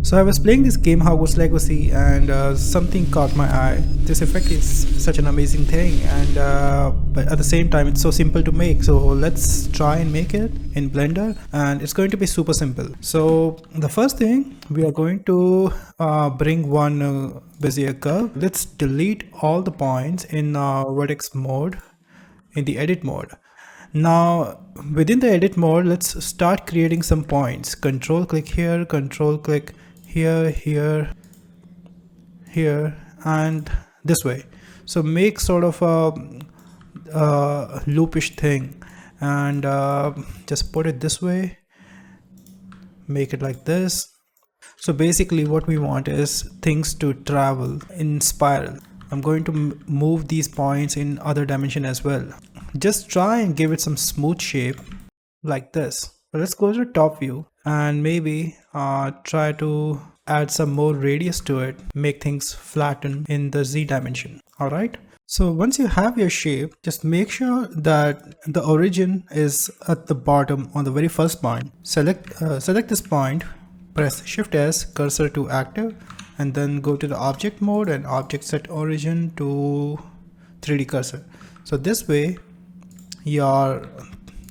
So I was playing this game Hogwarts Legacy and something caught my eye. This effect is such an amazing thing, and but at the same time it's so simple to make. So let's try and make it in Blender, and it's going to be super simple. So the first thing, we are going to bring one Bezier curve. Let's delete all the points in vertex mode, in the edit mode. Now within the edit mode, let's start creating some points. Control click here, control click here, here, here, and this way. So make sort of a loopish thing, and just put it this way, make it like this. So basically what we want is things to travel in spiral. I'm going to move these points in other dimension as well. Just try and give it some smooth shape like this. But let's go to the top view and maybe try to add some more radius to it, make things flatten in the Z dimension. All right. So once you have your shape, just make sure that the origin is at the bottom on the very first point. Select this point, press Shift S, cursor to active, and then go to the object mode and object set origin to 3D cursor. So this way your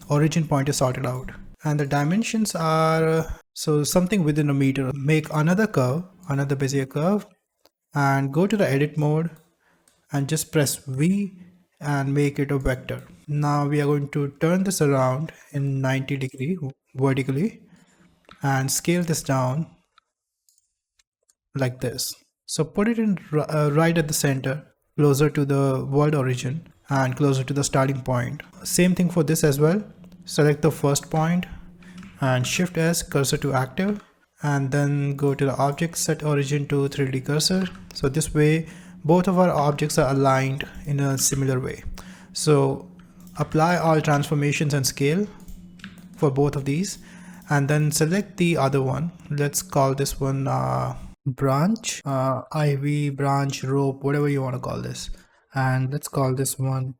origin point is sorted out, and the dimensions are so something within a meter. Make another curve, another Bezier curve, and go to the edit mode and just press V and make it a vector. Now we are going to turn this around in 90 degree vertically and scale this down like this. So put it in right at the center, closer to the world origin and closer to the starting point. Same thing for this as well. Select the first point and Shift S, cursor to active, and then go to the object set origin to 3D cursor. So this way both of our objects are aligned in a similar way. So apply all transformations and scale for both of these, and then select the other one. Let's call this one branch, ivy, branch, rope, whatever you want to call this, and let's call this one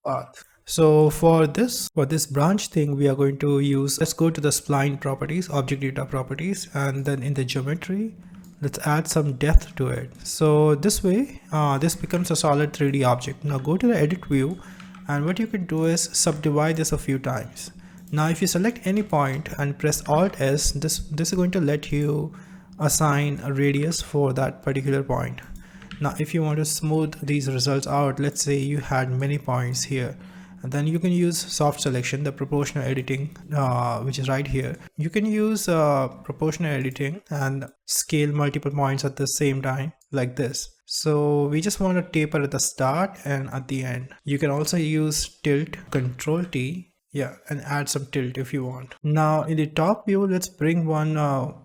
path. So for this branch thing, we are going to use, let's go to the spline properties, object data properties, and then in the geometry, let's add some depth to it. So this way, this becomes a solid 3D object. Now go to the edit view, and what you can do is subdivide this a few times. Now if you select any point and press Alt S, this is going to let you assign a radius for that particular point. Now if you want to smooth these results out, let's say you had many points here, and then you can use soft selection, the proportional editing, which is right here. You can use proportional editing and scale multiple points at the same time like this. So we just want to taper at the start and at the end. You can also use tilt, Control T, yeah, and add some tilt if you want. Now in the top view, let's bring one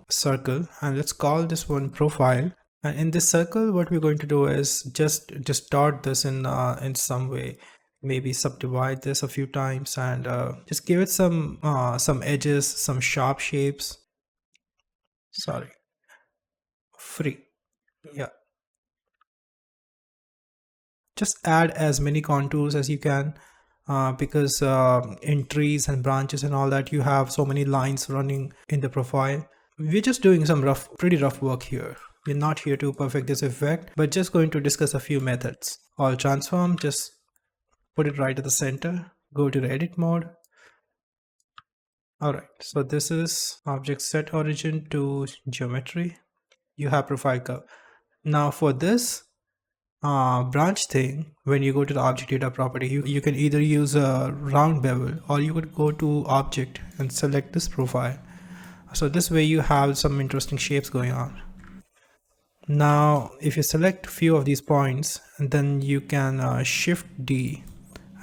circle and let's call this one profile. And in this circle, what we're going to do is just distort this in some way. Maybe subdivide this a few times and just give it some edges, some sharp shapes. Sorry, free. Yeah. Just add as many contours as you can, because in trees and branches and all that, you have so many lines running in the profile. We're just doing some pretty rough work here. We're not here to perfect this effect, but just going to discuss a few methods. All transform, just put it right at the center, go to the edit mode. All right, so this is object set origin to geometry. You have profile curve. Now for this branch thing, when you go to the object data property, you can either use a round bevel, or you could go to object and select this profile. So this way you have some interesting shapes going on. Now if you select a few of these points, and then you can Shift D,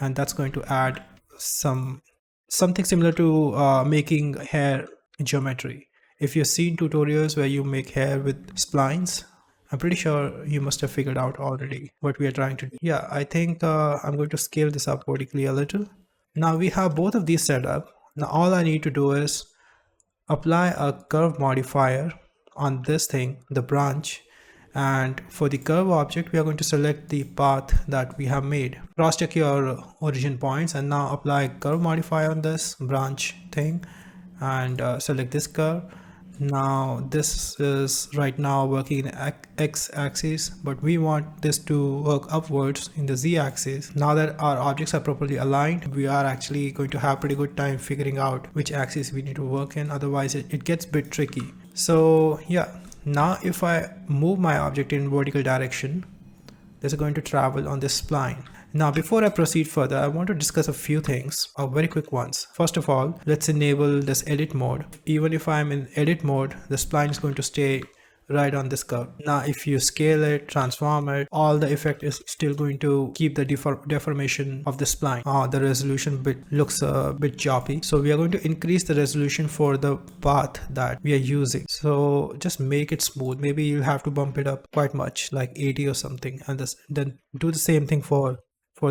and that's going to add something similar to making hair geometry. If you've seen tutorials where you make hair with splines, I'm pretty sure you must have figured out already what we are trying to do. Yeah, I think I'm going to scale this up vertically a little. Now we have both of these set up. Now all I need to do is apply a curve modifier on this thing, the branch, and for the curve object, we are going to select the path that we have made. Cross check your origin points and now apply curve modifier on this branch thing and select this curve. Now this is right now working in X axis, but we want this to work upwards in the Z axis. Now that our objects are properly aligned, we are actually going to have pretty good time figuring out which axis we need to work in. Otherwise it gets a bit tricky. So yeah, now if I move my object in vertical direction, this is going to travel on this spline. Now, before I proceed further, I want to discuss a few things, very quick ones. First of all, let's enable this edit mode. Even if I'm in edit mode, the spline is going to stay right on this curve. Now, if you scale it, transform it, all the effect is still going to keep the deformation of the spline. The resolution looks a bit choppy. So we are going to increase the resolution for the path that we are using. So just make it smooth. Maybe you'll have to bump it up quite much, like 80 or something. And then do the same thing for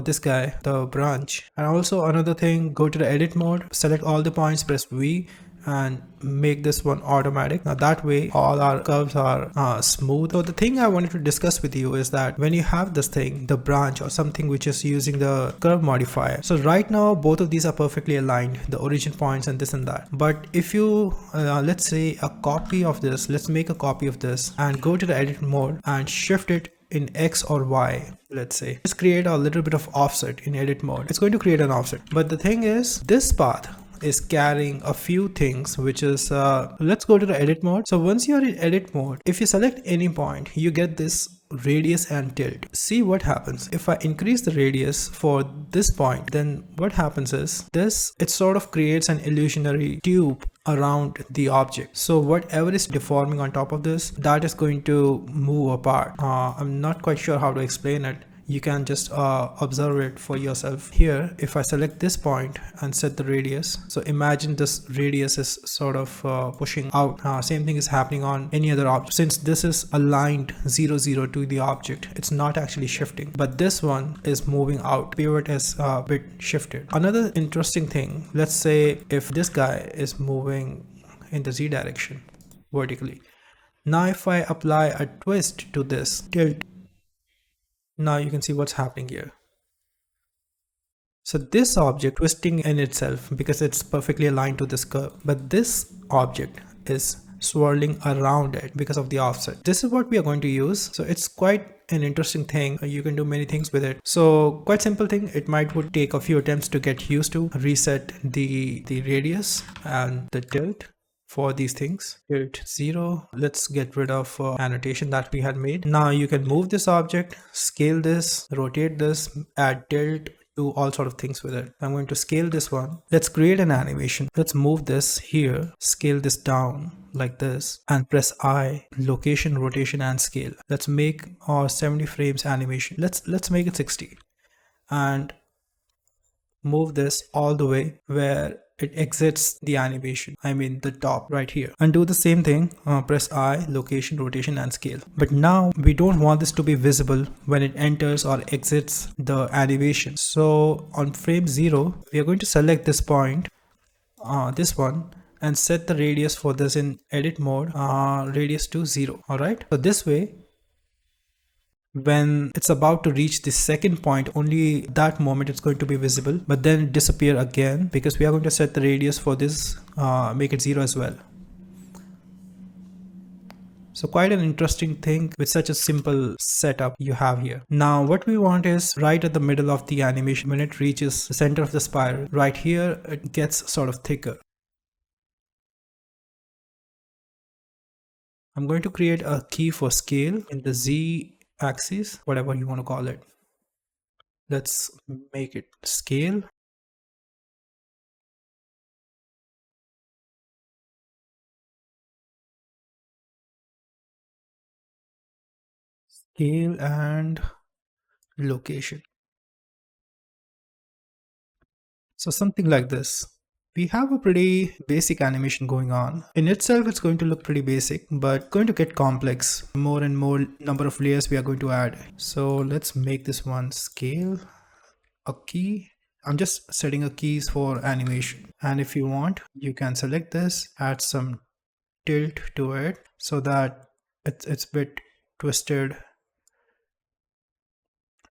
this guy, the branch. And also another thing, go to the edit mode, select all the points, press V and make this one automatic. Now that way all our curves are smooth. So the thing I wanted to discuss with you is that when you have this thing, the branch or something which is using the curve modifier, so right now both of these are perfectly aligned, the origin points and this and that. But if you let's say a copy of this, let's make a copy of this and go to the edit mode and shift it in X or Y, let's say. Let's create a little bit of offset in edit mode. It's going to create an offset. But the thing is, this path is carrying a few things, which is, let's go to the edit mode. So once you're in edit mode, if you select any point, you get this radius and tilt. See what happens. If I increase the radius for this point, then what happens is this, it sort of creates an illusionary tube around the object. So whatever is deforming on top of this, that is going to move apart. I'm not quite sure how to explain it. You can just observe it for yourself. Here, if I select this point and set the radius, so imagine this radius is sort of pushing out. Same thing is happening on any other object. Since this is aligned 0, 0 to the object, it's not actually shifting, but this one is moving out. Pivot is a bit shifted. Another interesting thing, let's say if this guy is moving in the Z direction vertically. Now if I apply a twist to this tilt, now you can see what's happening here. So this object twisting in itself because it's perfectly aligned to this curve, but this object is swirling around it because of the offset. This is what we are going to use. So it's quite an interesting thing. You can do many things with it. So quite simple thing. It would take a few attempts to get used to. Reset the radius and the tilt for these things. Tilt 0. Let's get rid of annotation that we had made. Now you can move this object, scale this, rotate this, add tilt, do all sort of things with it. I'm going to scale this one. Let's create an animation. Let's move this here, scale this down like this and press I, location, rotation and scale. Let's make our 70 frames animation. Let's make it 60 and move this all the way where it exits the animation. I mean the top right here, and do the same thing. Press I, location, rotation and scale. But now we don't want this to be visible when it enters or exits the animation. So on frame 0, we are going to select this point, this one, and set the radius for this in edit mode, radius to 0. All right. So this way, when it's about to reach the second point, only that moment it's going to be visible, but then disappear again because we are going to set the radius for this, make it 0 as well. So quite an interesting thing with such a simple setup you have here. Now what we want is right at the middle of the animation, when it reaches the center of the spiral, right here it gets sort of thicker. I'm going to create a key for scale in the Z axis, whatever you want to call it. Let's make it scale. Scale and location. So something like this. We have a pretty basic animation going on. In itself, it's going to look pretty basic, but going to get complex. More and more number of layers we are going to add. So let's make this one scale, a key. I'm just setting a keys for animation. And if you want, you can select this, add some tilt to it so that it's a bit twisted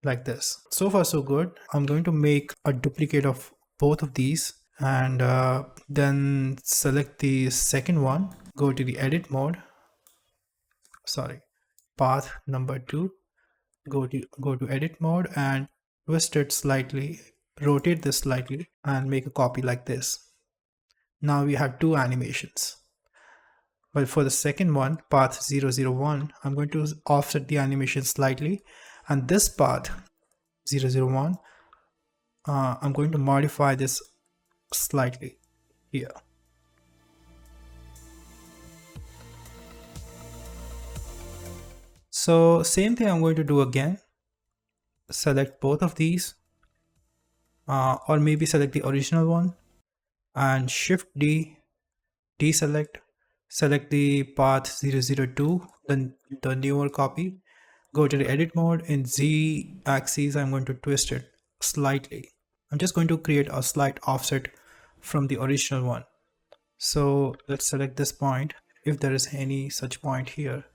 like this. So far so good. I'm going to make a duplicate of both of these and then select the second one, go to the edit mode, sorry, path number 2, go to edit mode and twist it slightly, rotate this slightly and make a copy like this. Now we have two animations. Well, for the second one, path 001, I'm going to offset the animation slightly, and this path 001, I'm going to modify this slightly here. So same thing I'm going to do again. Select both of these, or maybe select the original one and Shift D, deselect, select the path 002, then the newer copy, go to the edit mode. In Z axis, I'm going to twist it slightly. I'm just going to create a slight offset from the original one. So let's select this point, if there is any such point here.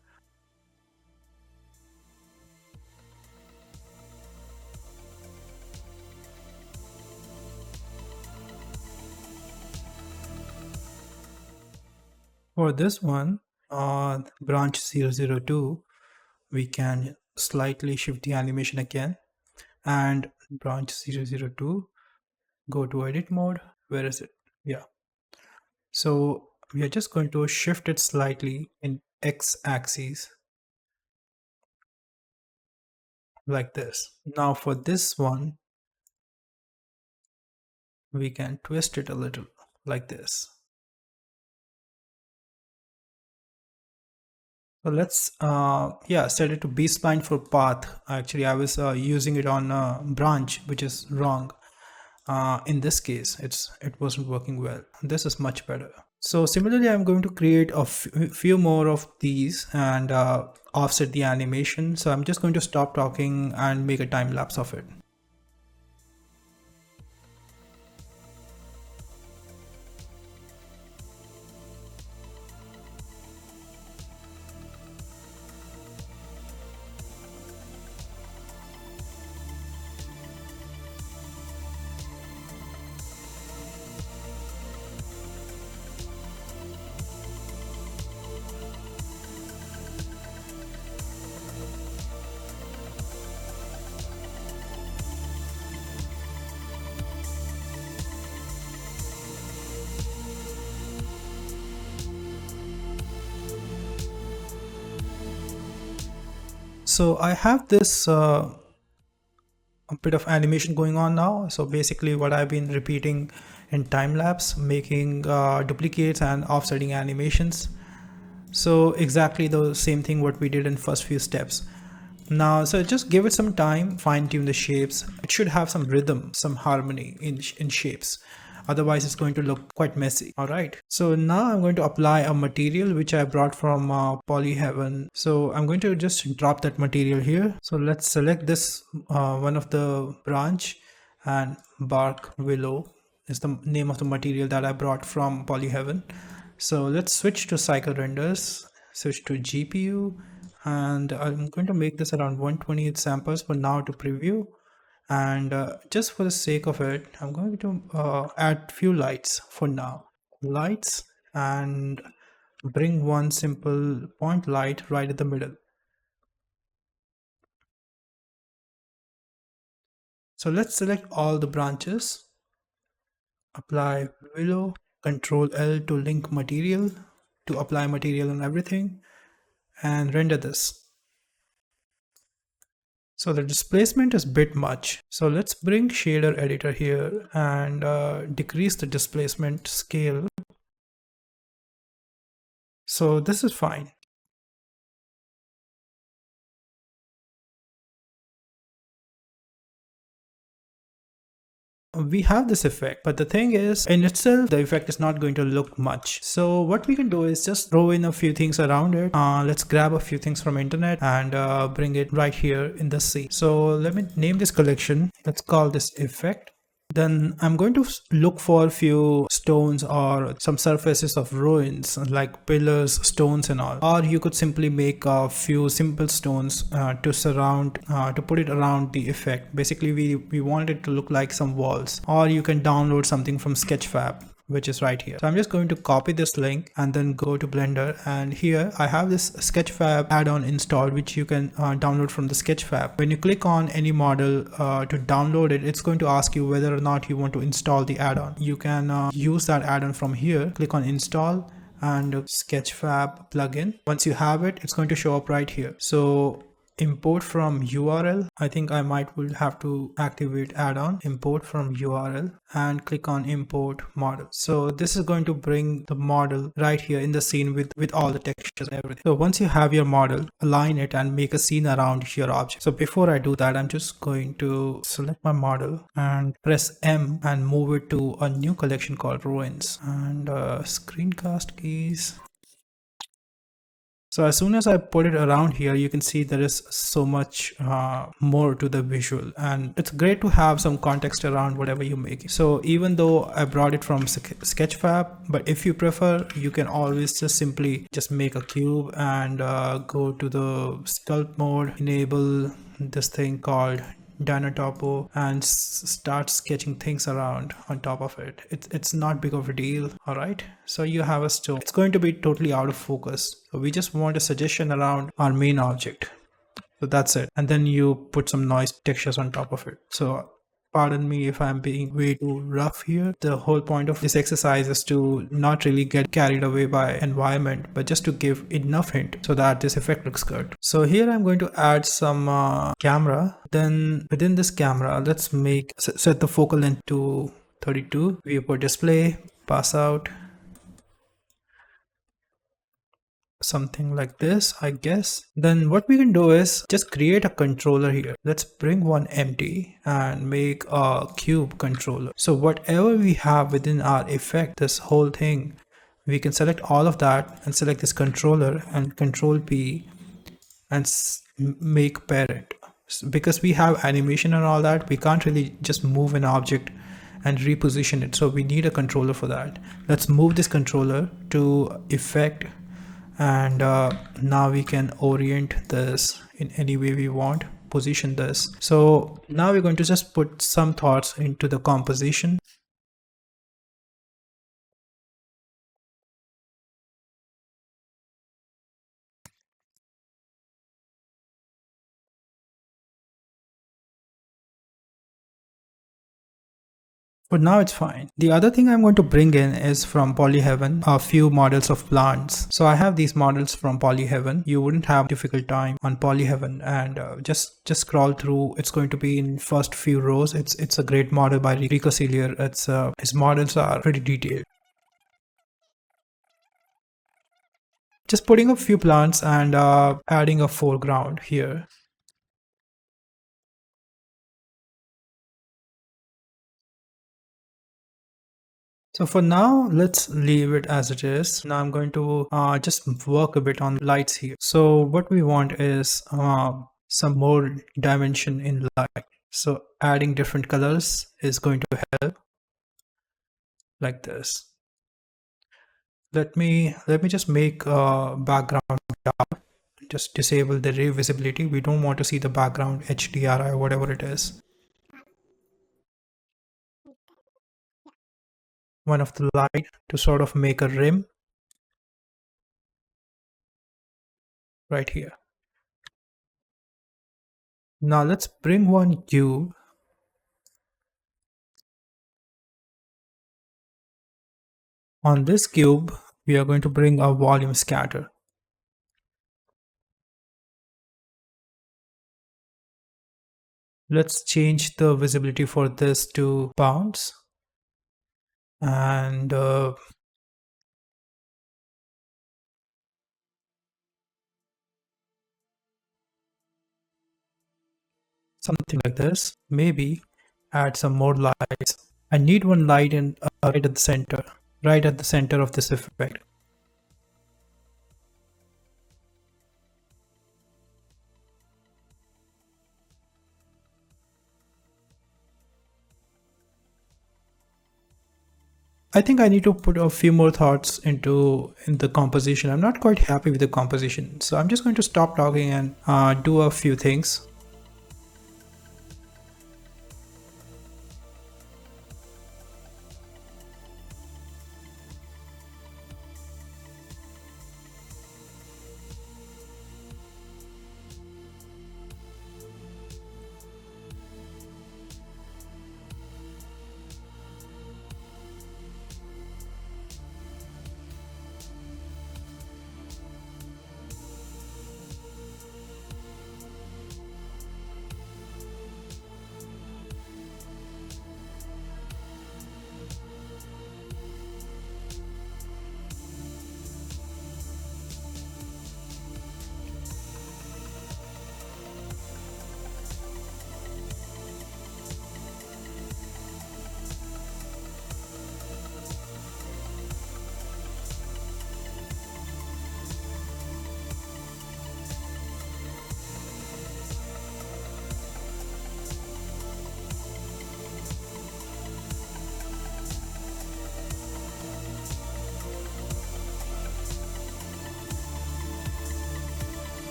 For this one, branch 002, we can slightly shift the animation again, and branch 002, go to edit mode. Where is it? Yeah. So we are just going to shift it slightly in X axis like this. Now for this one, we can twist it a little like this. So let's set it to B spline for path. Actually, I was using it on branch, which is wrong. In this case, it wasn't working well. This is much better. So similarly, I'm going to create a few more of these and offset the animation. So I'm just going to stop talking and make a time lapse of it. So I have this a bit of animation going on now. So basically what I've been repeating in time lapse, making duplicates and offsetting animations. So exactly the same thing what we did in first few steps. Now, so just give it some time, fine tune the shapes. It should have some rhythm, some harmony in shapes. Otherwise it's going to look quite messy. All right, so now I'm going to apply a material which I brought from Polyheaven. So I'm going to just drop that material here. So let's select this one of the branch, and bark willow is the name of the material that I brought from Polyheaven. So let's switch to cycle renders, switch to GPU, and I'm going to make this around 128 samples for now to preview. And just for the sake of it, I'm going to add few lights for now. Lights, and bring one simple point light right at the middle. So let's select all the branches, apply willow, Control L to link material, to apply material on everything, and render this. So the displacement is a bit much. So let's bring shader editor here and decrease the displacement scale. So this is fine. We have this effect, but the thing is, in itself the effect is not going to look much. So what we can do is just throw in a few things around it. Let's grab a few things from internet and bring it right here in the scene. So let me name this collection. Let's call this effect. Then I'm going to look for a few stones or some surfaces of ruins like pillars, stones and all. Or you could simply make a few simple stones to surround, to put it around the effect. Basically we want it to look like some walls. Or you can download something from sketchfab. which is right here. So I'm just going to copy this link and then go to Blender, and here I have this sketchfab add-on installed, which you can download from the sketchfab. When you click on any model to download it, it's going to ask you whether or not you want to install the add-on. You can use that add-on from here. Click on install and sketchfab plugin. Once you have it, it's going to show up right here. So import from URL. I think I will have to activate add-on, import from URL, and click on import model. So this is going to bring the model right here in the scene with all the textures and everything. So once you have your model, align it and make a scene around your object. So before I do that, I'm just going to select my model and press M and move it to a new collection called ruins, and screencast keys. So as soon as I put it around here, you can see there is so much more to the visual, and it's great to have some context around whatever you're making. So even though I brought it from sketchfab, but if you prefer, you can always just simply make a cube and go to the sculpt mode, enable this thing called Dynotopo, and start sketching things around on top of it. It's not big of a deal. All right, so you have a stone. It's going to be totally out of focus, so we just want a suggestion around our main object. So that's it, and then you put some noise textures on top of it. So pardon me if I'm being way too rough here. The whole point of this exercise is to not really get carried away by environment, but just to give enough hint so that this effect looks good. So here I'm going to add some camera. Then within this camera, let's set the focal length to 32. Viewport display, pass out, something like this, I guess. Then what we can do is just create a controller here. Let's bring one empty and make a cube controller. So whatever we have within our effect, this whole thing, we can select all of that and select this controller and Control P and make parent. Because we have animation and all that, we can't really just move an object and reposition it. So we need a controller for that. Let's move this controller to effect, and now we can orient this in any way we want, position this. So now we're going to just put some thoughts into the composition. But now it's fine. The other thing I'm going to bring in is from Polyheaven, a few models of plants. So I have these models from Polyheaven. You wouldn't have difficult time on Polyheaven, and just scroll through. It's going to be in first few rows. It's a great model by Rico Celier. His models are pretty detailed. Just putting a few plants and adding a foreground here. So for now, let's leave it as it is. Now I'm going to just work a bit on lights here. So what we want is some more dimension in light. So adding different colors is going to help, like this. Let me just make background dark. Just disable the ray visibility. We don't want to see the background HDRI or whatever it is. One of the light to sort of make a rim right here. Now let's bring one cube. On this cube, we are going to bring a volume scatter. Let's change the visibility for this to bounce, and something like this. Maybe add some more lights. I need one light in right at the center of this effect. I think I need to put a few more thoughts in the composition. I'm not quite happy with the composition, so I'm just going to stop talking and do a few things.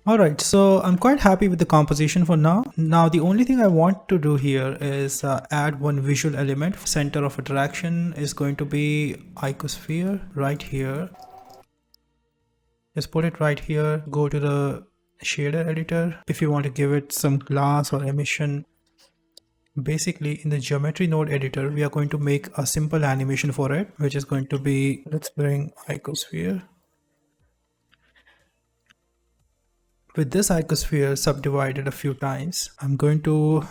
Alright, so I'm quite happy with the composition for now. Now the only thing I want to do here is add one visual element. Center of attraction is going to be icosphere right here. Just put it right here. Go to the shader editor. If you want to give it some glass or emission, basically in the geometry node editor, we are going to make a simple animation for it, which is going to be, let's bring icosphere. With this icosphere subdivided a few times, I'm going to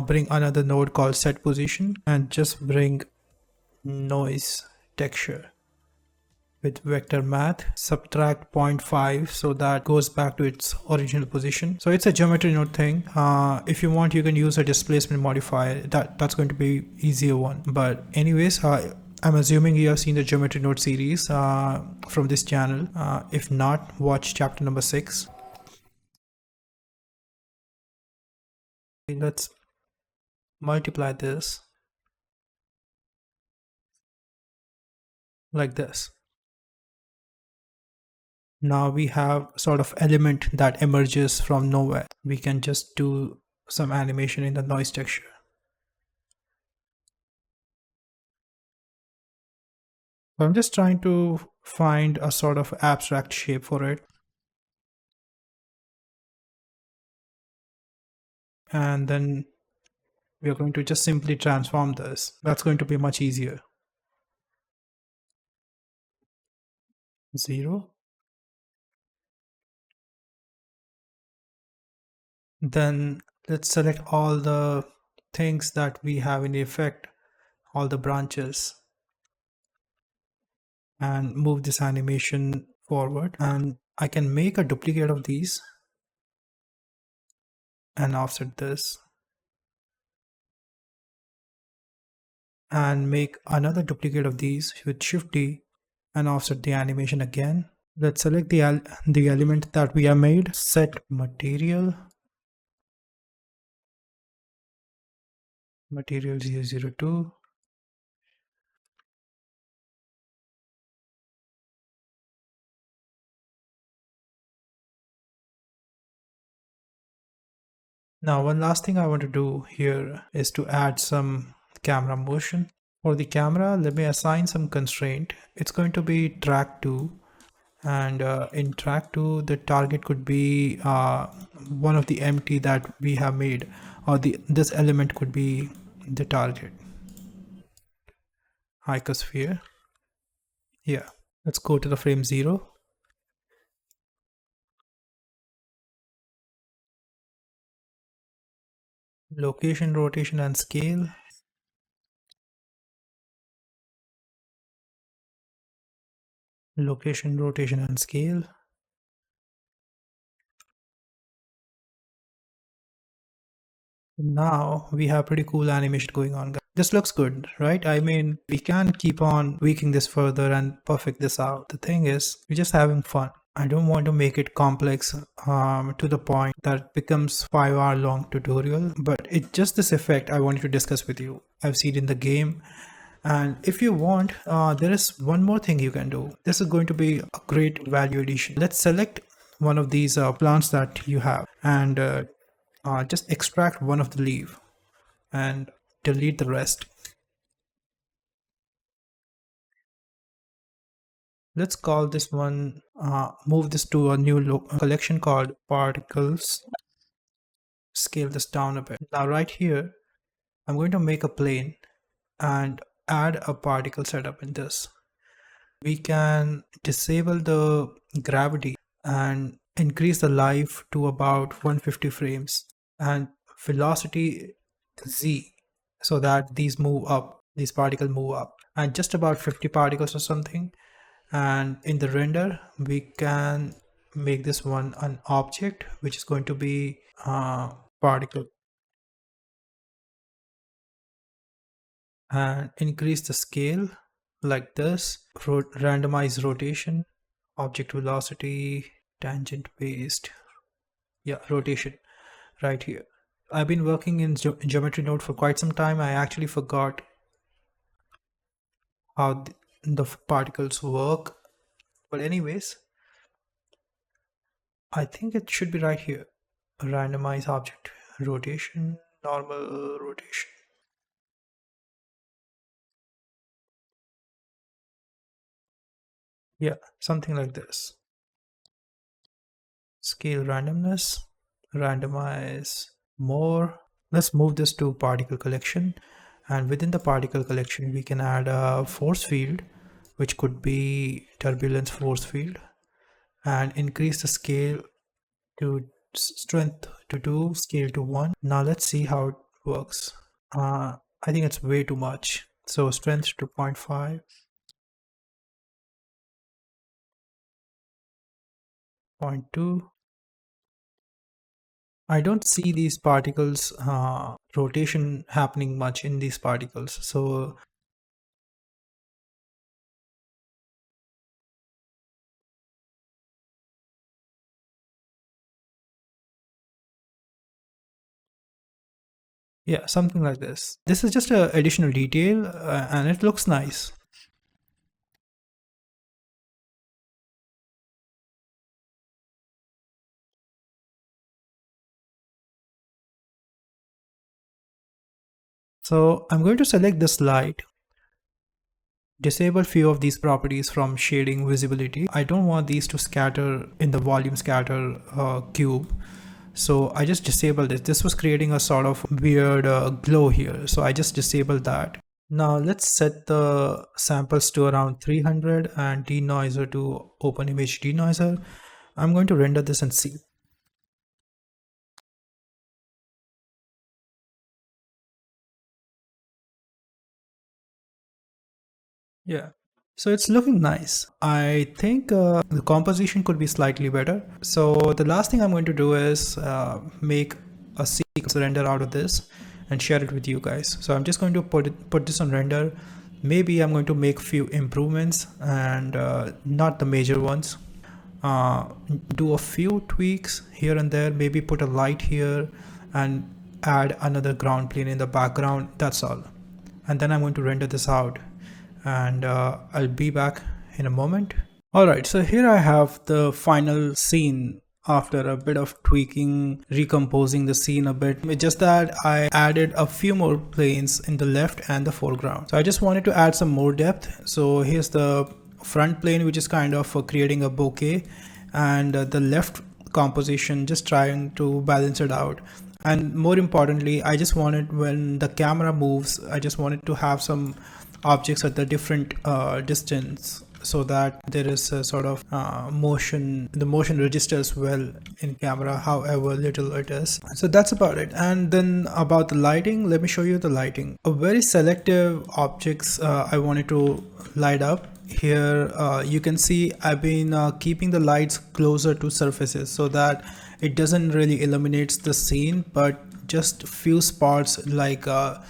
bring another node called set position and just bring noise texture with vector math, subtract 0.5 so that goes back to its original position. So it's a geometry node thing. If you want, you can use a displacement modifier. That's going to be easier one. But anyways, I'm assuming you have seen the geometry node series from this channel. If not, watch chapter number 6. Let's multiply this like this. Now we have sort of element that emerges from nowhere. We can just do some animation in the noise texture. I'm just trying to find a sort of abstract shape for it. And then we are going to just simply transform this. That's going to be much easier. 0. Then let's select all the things that we have in the effect, all the branches, and move this animation forward. And I can make a duplicate of these and offset this and make another duplicate of these with Shift D and offset the animation again. Let's select the element that we have made, set material 002. Now one last thing I want to do here is to add some camera motion. For the camera, let me assign some constraint. It's going to be track 2, and in track 2 the target could be one of the empty that we have made, or this element could be the target. Icosphere. Yeah, let's go to the frame 0. Location, rotation and scale. Location, rotation and scale. Now we have pretty cool animation going on. This looks good, right? I mean, we can keep on tweaking this further and perfect this out. The thing is, we're just having fun. I don't want to make it complex to the point that becomes 5-hour long tutorial, but it's just this effect I wanted to discuss with you. I've seen it in the game, and if you want, there is one more thing you can do. This is going to be a great value addition. Let's select one of these plants that you have and just extract one of the leaf and delete the rest. Let's call this one, move this to a new collection called particles. Scale this down a bit. Now right here, I'm going to make a plane and add a particle setup in this. We can disable the gravity and increase the life to about 150 frames and velocity z, so that these particles move up, and just about 50 particles or something. And in the render we can make this one an object, which is going to be particle, and increase the scale like this. Randomize rotation, object velocity, tangent based, yeah, rotation right here. I've been working in geometry node for quite some time. I actually forgot how the particles work, but anyways, I think it should be right here. Randomize object rotation, normal rotation. Yeah, something like this. Scale randomness, randomize more. Let's move this to particle collection, and within the particle collection we can add a force field, which could be turbulence force field, and increase the scale to strength to 2, scale to 1. Now let's see how it works. I think it's way too much, so strength to 0.5, 0.2. I don't see these particles rotation happening much in these particles. So yeah, something like this. This is just a additional detail and it looks nice. So I'm going to select this light, disable few of these properties from shading visibility. I don't want these to scatter in the volume scatter cube. So I just disabled it. This was creating a sort of weird glow here. So I just disabled that. Now let's set the samples to around 300 and denoiser to open image denoiser. I'm going to render this and see. Yeah. So it's looking nice. I think the composition could be slightly better. So the last thing I'm going to do is make a sequence render out of this and share it with you guys. So I'm just going to put this on render. Maybe I'm going to make few improvements and not the major ones. Do a few tweaks here and there, maybe put a light here and add another ground plane in the background. That's all. And then I'm going to render this out. And I'll be back in a moment. Alright, so here I have the final scene after a bit of tweaking, recomposing the scene a bit. It's just that I added a few more planes in the left and the foreground. So I just wanted to add some more depth. So here's the front plane, which is kind of creating a bokeh, and the left composition, just trying to balance it out. And more importantly, I just wanted, when the camera moves, I just wanted to have some objects at the different distance, so that there is a sort of motion. The motion registers well in camera, however little it is. So that's about it. And then about the lighting, let me show you the lighting. A very selective objects I wanted to light up. Here you can see I've been keeping the lights closer to surfaces so that it doesn't really illuminates the scene, but just few spots, like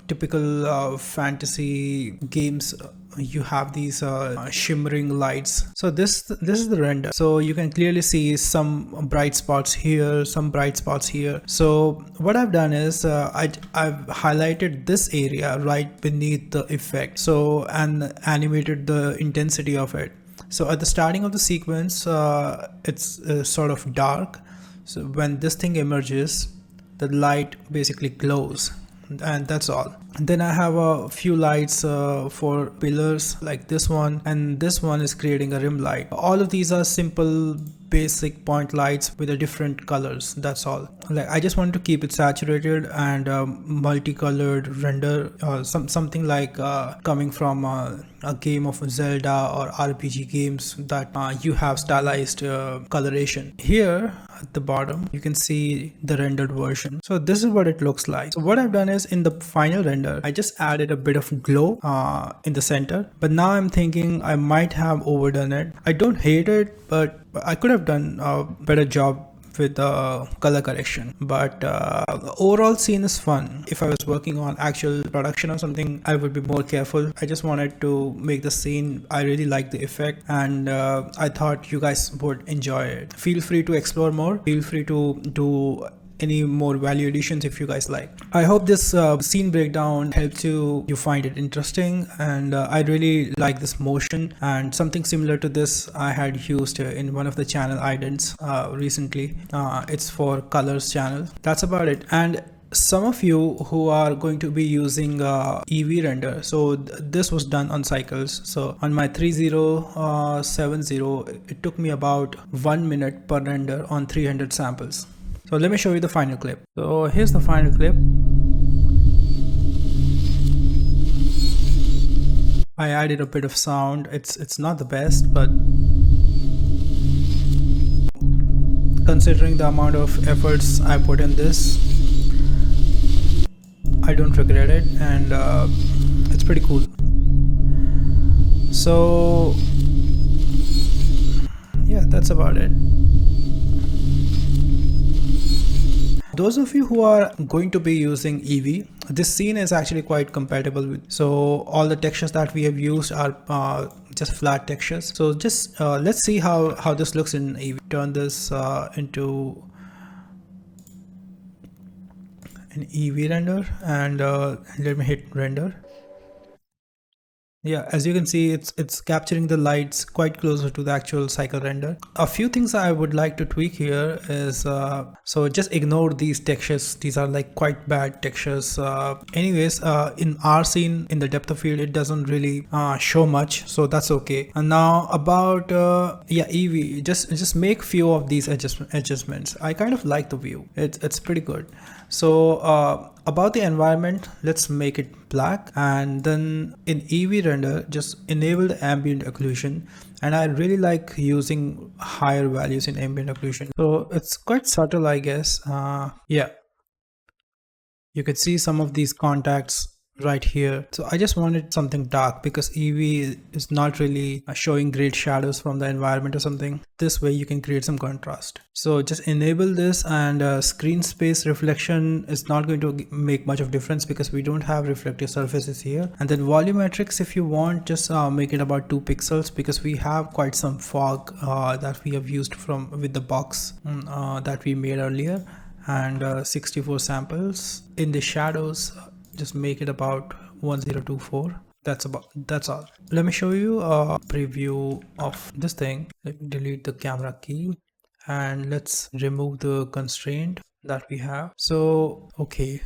typical fantasy games, you have these shimmering lights. So this is the render. So you can clearly see some bright spots here, some bright spots here. So what I've done is I've highlighted this area right beneath the effect, so, and animated the intensity of it. So at the starting of the sequence, it's sort of dark. So when this thing emerges, the light basically glows, and that's all. And then I have a few lights for pillars, like this one, and this one is creating a rim light. All of these are simple basic point lights with a different colors. That's all. Like, I just wanted to keep it saturated and multicolored render, something like coming from a game of Zelda or RPG games that you have stylized coloration. Here at the bottom you can see the rendered version. So this is what it looks like. So what I've done is, in the final render, I just added a bit of glow in the center, but now I'm thinking I might have overdone it. I don't hate it, but I could have done a better job with the color correction. But the overall scene is fun. If I was working on actual production or something, I would be more careful. I just wanted to make the scene. I really like the effect, and I thought you guys would enjoy it. Feel free to explore more. Feel free to do any more value additions if you guys like. I hope this scene breakdown helps you find it interesting, and I really like this motion, and something similar to this I had used in one of the channel idents recently. It's for colors channel. That's about it. And some of you who are going to be using EV render, so this was done on cycles. So on my 3070 it took me about 1 minute per render on 300 samples. So let me show you the final clip. So here's the final clip. I added a bit of sound. It's not the best, but considering the amount of efforts I put in this, I don't regret it, and it's pretty cool. So yeah, that's about it. Those of you who are going to be using EV, this scene is actually quite compatible with. So all the textures that we have used are just flat textures. So just let's see how this looks in EV. Turn this into an EV render, and let me hit render. Yeah, as you can see, it's capturing the lights quite closer to the actual cycle render. A few things I would like to tweak here is so just ignore these textures. These are like quite bad textures. Anyways, in our scene, in the depth of field, it doesn't really show much, so that's okay. And now about yeah, EV, just make few of these adjustments. I kind of like the view. It's pretty good. So about the environment, let's make it black, and then in EV render just enable the ambient occlusion, and I really like using higher values in ambient occlusion. So it's quite subtle, I guess. Yeah, you can see some of these contacts right here. So I just wanted something dark because EV is not really showing great shadows from the environment or something. This way you can create some contrast. So just enable this, and screen space reflection is not going to make much of difference because we don't have reflective surfaces here. And then volumetrics, if you want, just make it about 2 pixels because we have quite some fog that we have used with the box that we made earlier, and 64 samples. In the shadows, just make it about 1024. That's all. Let me show you a preview of this thing. Let me delete the camera key, and let's remove the constraint that we have. So okay,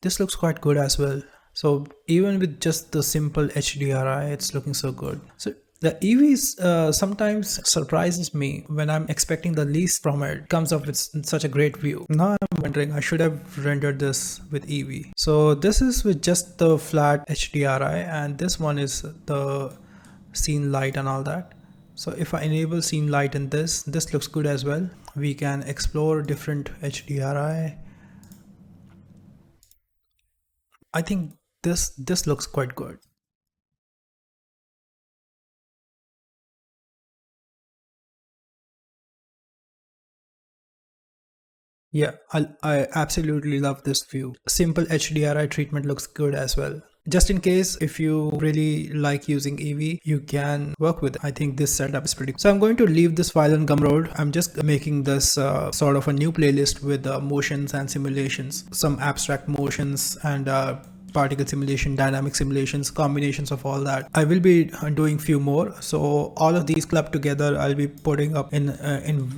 this looks quite good as well. So even with just the simple HDRI, it's looking so good. So the EVs sometimes surprises me when I'm expecting the least from it. Comes up with such a great view. Now I'm wondering, I should have rendered this with EV. So this is with just the flat HDRI, and this one is the scene light and all that. So if I enable scene light in this looks good as well. We can explore different HDRI. I think this looks quite good. Yeah, I absolutely love this view. Simple HDRI treatment looks good as well. Just in case, if you really like using EV, you can work with it. I think this setup is pretty cool. So I'm going to leave this file on Gumroad. I'm just making this sort of a new playlist with motions and simulations, some abstract motions and particle simulation, dynamic simulations, combinations of all that. I will be doing few more, so all of these clubbed together I'll be putting up in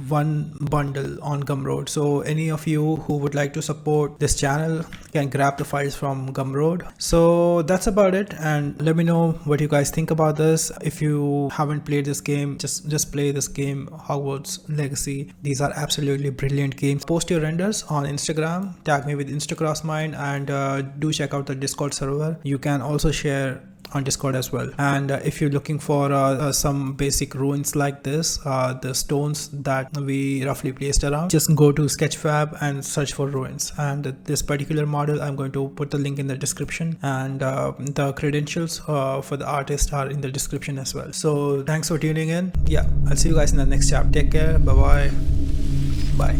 one bundle on Gumroad. So any of you who would like to support this channel can grab the files from Gumroad. So that's about it, and let me know what you guys think about this. If you haven't played this game, just play this game, Hogwarts Legacy. These are absolutely brilliant games. Post your renders on Instagram, tag me with InstaCrossMind, and do check out the Discord server. You can also share on Discord as well. And if you're looking for some basic ruins like this, the stones that we roughly placed around, just go to sketchfab and search for ruins. And this particular model, I'm going to put the link in the description, and the credentials for the artist are in the description as well. So thanks for tuning in. Yeah, I'll see you guys in the next chapter. Take care. Bye bye.